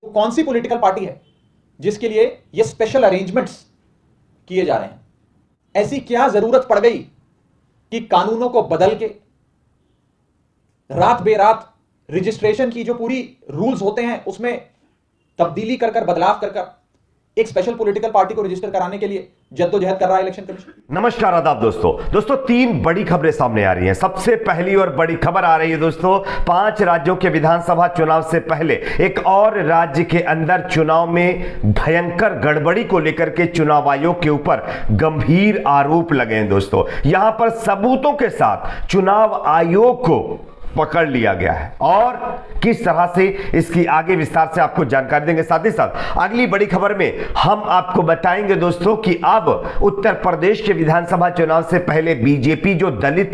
वो कौन सी political party है जिसके लिए ये स्पेशल अरेंजमेंट्स किए जा रहे हैं? ऐसी क्या जरूरत पड़ गई कि कानूनों को बदल के रात बेरात रजिस्ट्रेशन की जो पूरी रूल्स होते हैं उसमें तब्दीली कर कर बदलाव कर कर एक स्पेशल पॉलिटिकल पार्टी को रजिस्टर कराने के लिए जद्दोजहद कर रहा है इलेक्शन कमीशन? नमस्कार आदाब दोस्तों तीन बड़ी खबरें सामने आ रही हैं। सबसे पहली और बड़ी खबर आ रही है दोस्तों, 5 राज्यों के विधानसभा चुनाव से पहले एक और राज्य के अंदर चुनाव में भयंकर गड़बड़ी को लेकर के चुनाव आयोग के ऊपर गंभीर आरोप लगे हैं दोस्तों। यहां पर सबूतों के साथ चुनाव आयोग को पकड़ लिया गया है और किस तरह से इसकी आगे विस्तार से आपको जानकारी देंगे। साथ ही साथ अगली बड़ी खबर में हम आपको बताएंगे दोस्तों कि अब उत्तर प्रदेश के विधानसभा चुनाव से पहले बीजेपी जो दलित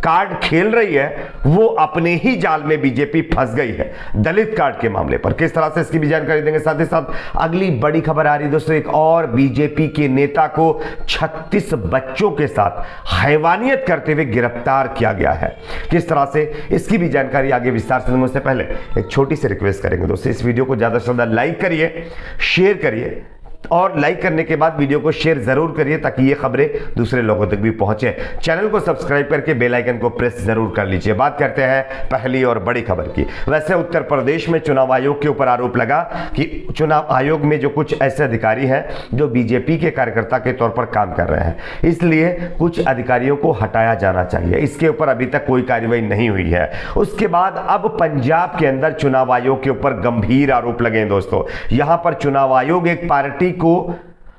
कार्ड खेल रही है वो अपने ही जाल में बीजेपी फंस गई है दलित कार्ड के मामले पर। किस तरह से इसकी भी जानकारी देंगे। साथ ही साथ अगली बड़ी खबर आ रही है दोस्तों, एक और बीजेपी के नेता को 36 बच्चों के साथ हैवानियत करते हुए गिरफ्तार किया गया है। किस तरह से इसकी भी जानकारी आगे विस्तार से देंगे। उससे पहले एक छोटी सी रिक्वेस्ट करेंगे दोस्तों, इस वीडियो को ज्यादा से ज्यादा लाइक करिए, शेयर करिए और लाइक करने के बाद वीडियो को शेयर जरूर करिए ताकि ये खबरें दूसरे लोगों तक भी पहुंचे। चैनल को सब्सक्राइब करके बेल आइकन को प्रेस जरूर कर लीजिए। बात करते हैं पहली और बड़ी खबर की। वैसे उत्तर प्रदेश में चुनाव आयोग के ऊपर आरोप लगा कि चुनाव आयोग में जो कुछ ऐसे अधिकारी हैं जो बीजेपी के कार्यकर्ता के तौर पर काम कर रहे हैं, इसलिए कुछ अधिकारियों को हटाया जाना चाहिए। इसके ऊपर अभी तक कोई कार्रवाई नहीं हुई है। उसके बाद अब पंजाब के अंदर चुनाव आयोग के ऊपर गंभीर आरोप लगे हैं दोस्तों। यहां पर चुनाव आयोग एक पार्टी को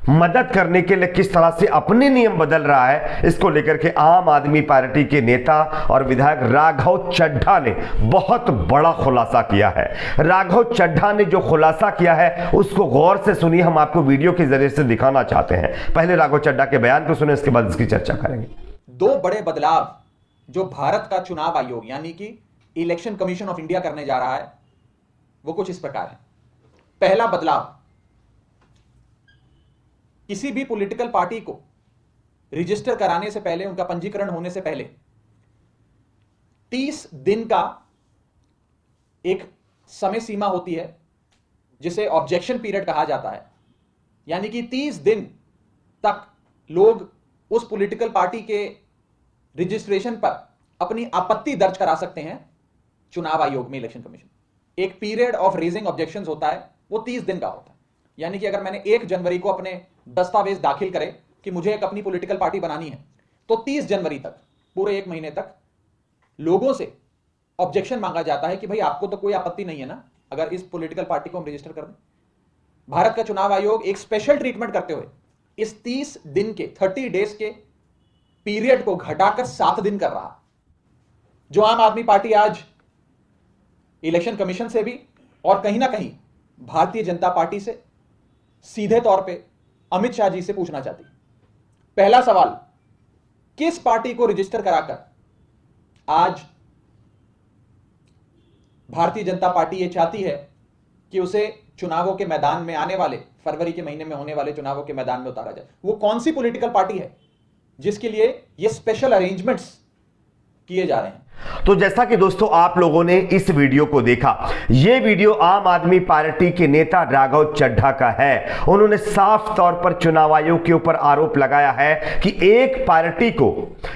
मदद करने के लिए किस तरह से अपने नियम बदल रहा है, इसको लेकर के आम आदमी पार्टी के नेता और विधायक राघव चड्ढा ने बहुत बड़ा खुलासा किया है। राघव चड्ढा ने जो खुलासा किया है उसको गौर से सुनिए, हम आपको वीडियो के जरिए से दिखाना चाहते हैं। पहले राघव चड्ढा के बयान को सुने, उसके बाद इसकी चर्चा करेंगे। 2 बड़े बदलाव जो भारत का चुनाव आयोग यानी कि इलेक्शन कमीशन ऑफ इंडिया करने जा रहा है वो कुछ इस प्रकार है। पहला बदलाव, किसी भी पॉलिटिकल पार्टी को रजिस्टर कराने से पहले, उनका पंजीकरण होने से पहले 30 दिन का एक समय सीमा होती है जिसे ऑब्जेक्शन पीरियड कहा जाता है। यानी कि 30 दिन तक लोग उस पॉलिटिकल पार्टी के रजिस्ट्रेशन पर अपनी आपत्ति दर्ज करा सकते हैं चुनाव आयोग में, इलेक्शन कमीशन। एक पीरियड ऑफ रेजिंग ऑब्जेक्शंस होता है, वो 30 दिन का होता है। यानी कि अगर मैंने 1 जनवरी को अपने दस्तावेज दाखिल करे कि मुझे एक अपनी पॉलिटिकल पार्टी बनानी है, तो 30 जनवरी तक, पूरे 1 महीने तक लोगों से ऑब्जेक्शन मांगा जाता है कि भाई आपको तो कोई आपत्ति नहीं है ना अगर इस पॉलिटिकल पार्टी को हम रजिस्टर कर दें। भारत का चुनाव आयोग एक स्पेशल ट्रीटमेंट करते हुए इस 30 दिन के 30 डेज के पीरियड को घटाकर 7 दिन कर रहा। जो आम आदमी पार्टी आज इलेक्शन कमीशन से भी और कहीं ना कहीं भारतीय जनता पार्टी से सीधे तौर पे अमित शाह जी से पूछना चाहती। पहला सवाल, किस पार्टी को रजिस्टर कराकर आज भारतीय जनता पार्टी यह चाहती है कि उसे चुनावों के मैदान में आने वाले फरवरी के महीने में होने वाले चुनावों के मैदान में उतारा जाए? वो कौन सी पॉलिटिकल पार्टी है जिसके लिए ये स्पेशल अरेंजमेंट्स किए जा रहे हैं? तो जैसा कि दोस्तों आप लोगों ने इस वीडियो को देखा, यह वीडियो आम आदमी पार्टी के नेता राघव चड्ढा का है। उन्होंने साफ तौर पर चुनाव आयोग के ऊपर आरोप लगाया है कि एक पार्टी को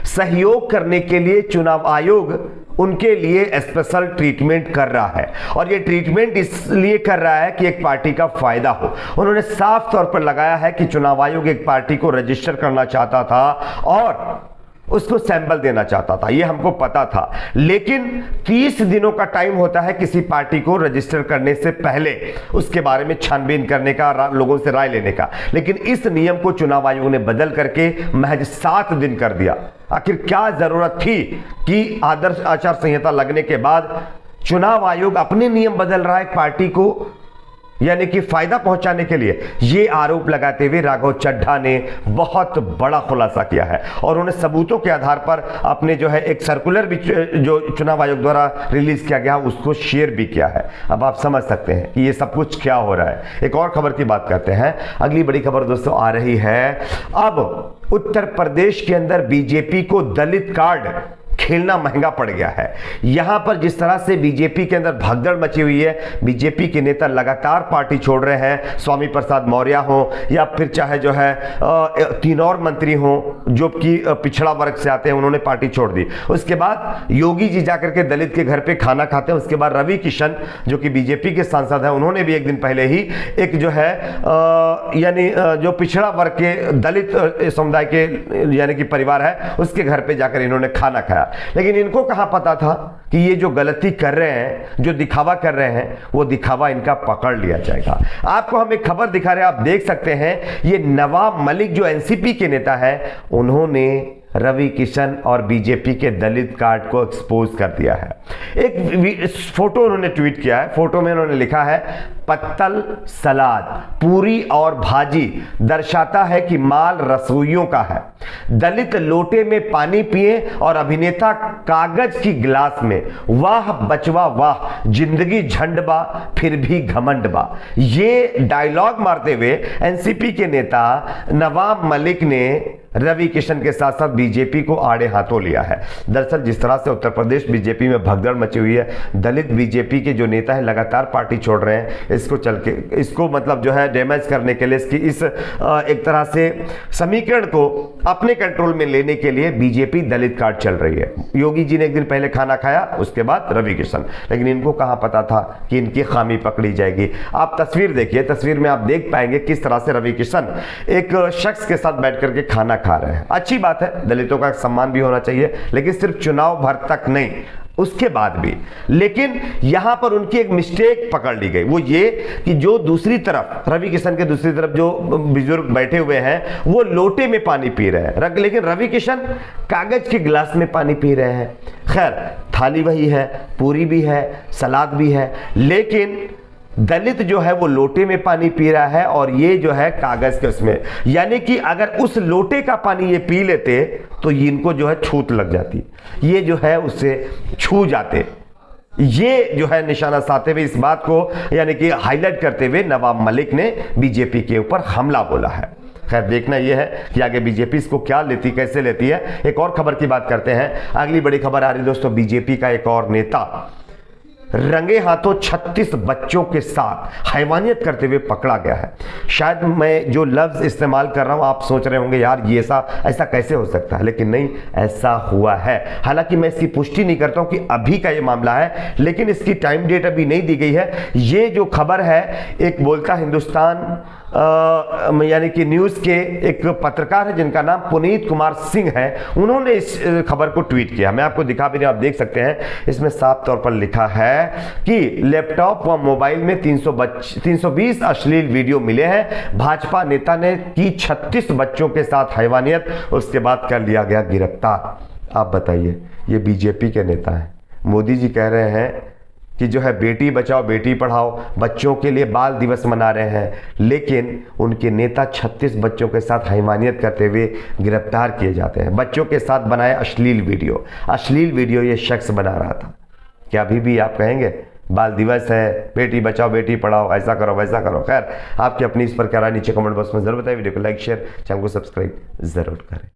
सहयोग करने के लिए चुनाव आयोग उनके लिए स्पेशल ट्रीटमेंट कर रहा है और यह ट्रीटमेंट इसलिए कर रहा है कि एक पार्टी का फायदा हो। उन्होंने साफ तौर पर लगाया है कि चुनाव आयोग एक पार्टी को रजिस्टर करना चाहता था और उसको सैंपल देना चाहता था, यह हमको पता था। लेकिन 30 दिनों का टाइम होता है किसी पार्टी को रजिस्टर करने से पहले उसके बारे में छानबीन करने का, लोगों से राय लेने का। लेकिन इस नियम को चुनाव आयोग ने बदल करके महज 7 दिन कर दिया। आखिर क्या जरूरत थी कि आदर्श आचार संहिता लगने के बाद चुनाव आयोग अपने नियम बदल रहा है पार्टी को यानी कि फायदा पहुंचाने के लिए? यह आरोप लगाते हुए राघव चड्ढा ने बहुत बड़ा खुलासा किया है और उन्हें सबूतों के आधार पर अपने जो है एक सर्कुलर भी जो चुनाव आयोग द्वारा रिलीज किया गया उसको शेयर भी किया है। अब आप समझ सकते हैं कि ये सब कुछ क्या हो रहा है। एक और खबर की बात करते हैं। अगली बड़ी खबर दोस्तों आ रही है, अब उत्तर प्रदेश के अंदर बीजेपी को दलित कार्ड खेलना महंगा पड़ गया है। यहां पर जिस तरह से बीजेपी के अंदर भगदड़ मची हुई है, बीजेपी के नेता लगातार पार्टी छोड़ रहे हैं, स्वामी प्रसाद मौर्य हो या फिर चाहे जो है 3 और मंत्री हो जो कि पिछड़ा वर्ग से आते हैं, उन्होंने पार्टी छोड़ दी। उसके बाद योगी जी जाकर के दलित के घर पे खाना खाते हैं। उसके बाद रवि किशन जो कि बीजेपी के सांसद हैं, उन्होंने भी एक दिन पहले ही एक जो है यानी जो पिछड़ा वर्ग के दलित समुदाय के यानी कि परिवार है, उसके घर पे जाकर इन्होंने खाना खाया। लेकिन इनको कहां पता था कि ये जो गलती कर रहे हैं, जो दिखावा कर रहे हैं, वो दिखावा इनका पकड़ लिया जाएगा। आपको हम एक खबर दिखा रहे हैं, आप देख सकते हैं, ये नवाब मलिक जो एनसीपी के नेता है, उन्होंने रवि किशन और बीजेपी के दलित कार्ड को एक्सपोज कर दिया है। एक फोटो उन्होंने ट्वीट किया है। फोटो में उन्होंने लिखा है, पत्तल सलाद पूरी और भाजी दर्शाता है कि माल रसोइयों का है। दलित लोटे में पानी पिए और अभिनेता कागज की गिलास में। वाह बचवा वाह, जिंदगी झंडबा फिर भी घमंडबा। ये डायलॉग मारते हुए एनसीपी के नेता नवाब मलिक ने रवि किशन के साथ साथ बीजेपी को आड़े हाथों लिया है। दरअसल जिस तरह से उत्तर प्रदेश बीजेपी में भगदड़ मची हुई है, दलित बीजेपी के जो नेता है लगातार पार्टी छोड़ रहे हैं, इसको मतलब जो है डैमेज करने के लिए, इसकी इस एक तरह से समीकरण को अपने कंट्रोल में लेने के लिए बीजेपी दलित कार्ड चल रही है। योगी जी ने एक दिन पहले खाना खाया, उसके बाद रवि किशन, लेकिन इनको कहां पता था कि इनकी खामी पकड़ी जाएगी। आप तस्वीर देखिए, तस्वीर में आप देख पाएंगे किस तरह से रवि किशन एक शख्स के साथ बैठ करके खाना खा रहे हैं। अच्छी बात है, दलितों का सम्मान भी होना चाहिए, लेकिन सिर्फ चुनाव भर तक नहीं, उसके बाद भी। लेकिन यहां पर उनकी एक मिस्टेक पकड़ ली गई, वो ये कि जो दूसरी तरफ रवि किशन के दूसरी तरफ जो बुजुर्ग बैठे हुए हैं, वो लोटे में पानी पी रहे हैं, लेकिन रवि किशन कागज के गिलास में पानी पी रहे हैं। खैर, थाली वही है, पूरी भी है, सलाद भी है, लेकिन दलित जो है वो लोटे में पानी पी रहा है और ये जो है कागज के उसमें। यानी कि अगर उस लोटे का पानी ये पी लेते तो इनको जो है छूत लग जाती, ये जो है उससे छू जाते। ये जो है निशाना साधते हुए इस बात को यानी कि हाईलाइट करते हुए नवाब मलिक ने बीजेपी के ऊपर हमला बोला है। खैर, देखना यह है कि आगे बीजेपी इसको क्या लेती, कैसे लेती है। एक और खबर की बात करते हैं। अगली बड़ी खबर आ रही है दोस्तों, बीजेपी का एक और नेता रंगे हाथों 36 बच्चों के साथ हैवानियत करते हुए पकड़ा गया है। शायद मैं जो लफ्ज इस्तेमाल कर रहा हूं आप सोच रहे होंगे यार ये ऐसा कैसे हो सकता है, लेकिन नहीं, ऐसा हुआ है। हालांकि मैं इसकी पुष्टि नहीं करता हूं कि अभी का ये मामला है, लेकिन इसकी टाइम डेट अभी नहीं दी गई है। ये जो खबर है, एक बोलता हिंदुस्तान यानी कि न्यूज के एक पत्रकार है जिनका नाम पुनीत कुमार सिंह है, उन्होंने इस खबर को ट्वीट किया। मैं आपको दिखा भी नहीं, आप देख सकते हैं। इसमें साफ तौर पर लिखा है कि लैपटॉप व मोबाइल में 320 अश्लील वीडियो मिले हैं। भाजपा नेता ने की 36 बच्चों के साथ हैवानियत, उसके बाद कर लिया गया गिरफ्तार। आप बताइए, ये बीजेपी के नेता हैं। मोदी जी कह रहे हैं कि जो है बेटी बचाओ बेटी पढ़ाओ, बच्चों के लिए बाल दिवस मना रहे हैं, लेकिन उनके नेता 36 बच्चों के साथ हैवानियत करते हुए गिरफ्तार किए जाते हैं। बच्चों के साथ बनाए अश्लील वीडियो ये शख्स बना रहा था। क्या अभी भी आप कहेंगे बाल दिवस है, बेटी बचाओ बेटी पढ़ाओ, ऐसा करो वैसा करो? खैर, आपकी अपनी इस पर क्या राय नीचे कमेंट बॉक्स में जरूर बताइए। वीडियो को लाइक शेयर, चैनल को सब्सक्राइब जरूर करें।